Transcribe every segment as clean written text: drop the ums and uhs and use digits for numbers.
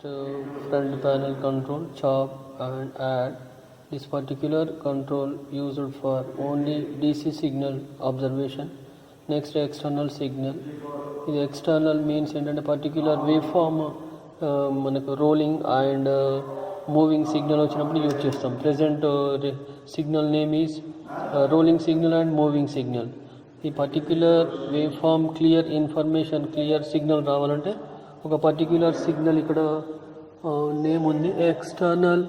front panel control, chop and add. This particular control used for only DC signal observation. Next, external signal. The external means ఏంటంటే particular wave form మనకు rolling and moving signal వచ్చినప్పుడు use చేస్తాం. Present signal name is rolling signal and moving signal. ఈ particular wave form clear information clear signal రావాలంటే ఒక particular signal ఇక్కడ name ఉంది, external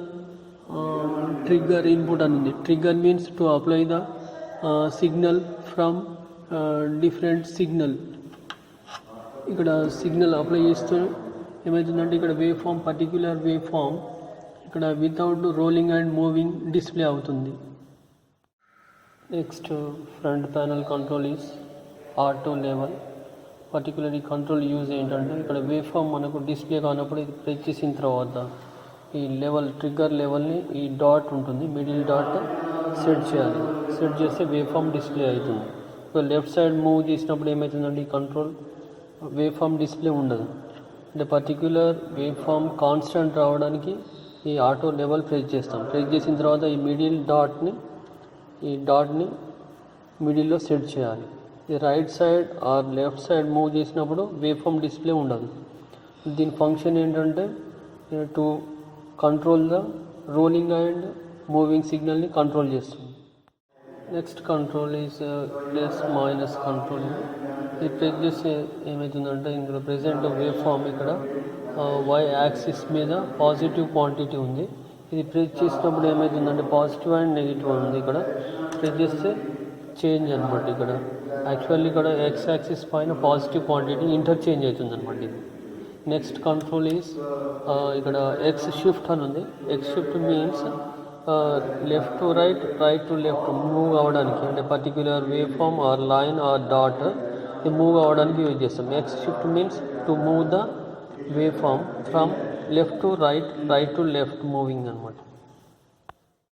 trigger input అని ఉంది. Trigger means to apply the signal from different signal. ఇక్కడ signal apply చేస్తూ ఏమవుతుందంటే ఇక్కడ wave form particular wave form ఇక్కడ without rolling and moving display అవుతుంది. Next front panel control is auto level. Particular ఈ control use ఏంటంటే ఇక్కడ wave form మనకు డిస్ప్లే కానప్పుడు ఇది ప్రెస్ చేసిన తర్వాత ఈ లెవెల్ ట్రిగ్గర్ లెవెల్ని ఈ డాట్ ఉంటుంది మిడిల్ డాట్ సెట్ చేయాలి. సెట్ చేస్తే వేవ్ ఫామ్ డిస్ప్లే అవుతుంది. ఇప్పుడు లెఫ్ట్ సైడ్ మూవ్ చేసినప్పుడు ఏమవుతుందంటే ఈ కంట్రోల్ వేవ్ ఫామ్ డిస్ప్లే ఉండదు. అంటే పర్టిక్యులర్ వేవ్ ఫామ్ కాన్స్టెంట్ రావడానికి ఈ ఆటో లెవెల్ ప్రెస్ చేస్తాం. ప్రెస్ చేసిన తర్వాత ఈ మిడిల్ డాట్ని మిడిల్లో సెట్ చేయాలి. ఈ right side or left side move చేసినప్పుడు వేవ్ ఫామ్ డిస్ప్లే ఉండదు. దీని ఫంక్షన్ ఏంటంటే to control the rolling and moving సిగ్నల్ని కంట్రోల్ చేస్తుంది. Next control is plus minus control. ఇది ప్రెస్ చేస్తే ఏమవుతుందంటే ఇందులో ప్రెజెంట్ వేవ్ ఫామ్ ఇక్కడ వై యాక్సిస్ మీద పాజిటివ్ క్వాంటిటీ ఉంది. ఇది ప్రెస్ చేసినప్పుడు ఏమవుతుందంటే పాజిటివ్ అండ్ నెగిటివ్ ఉంది. ఇక్కడ ప్రెస్ చేస్తే చేంజ్ అనమాట. ఇక్కడ యాక్చువల్లీ ఇక్కడ ఎక్స్ యాక్సిస్ పైన పాజిటివ్ క్వాంటిటీ ఇంటర్చేంజ్ అవుతుంది అనమాట. ఇది నెక్స్ట్ కంట్రోల్ ఈజ్ ఇక్కడ ఎక్స్ షిఫ్ట్ అని ఉంది. X shift means left to right, right to left move అవ్వడానికి, అంటే particular wave form or line or dot move అవ్వడానికి యూజ్ చేస్తాం. X shift means to move the wave form from left to right, right to left moving అనమాట.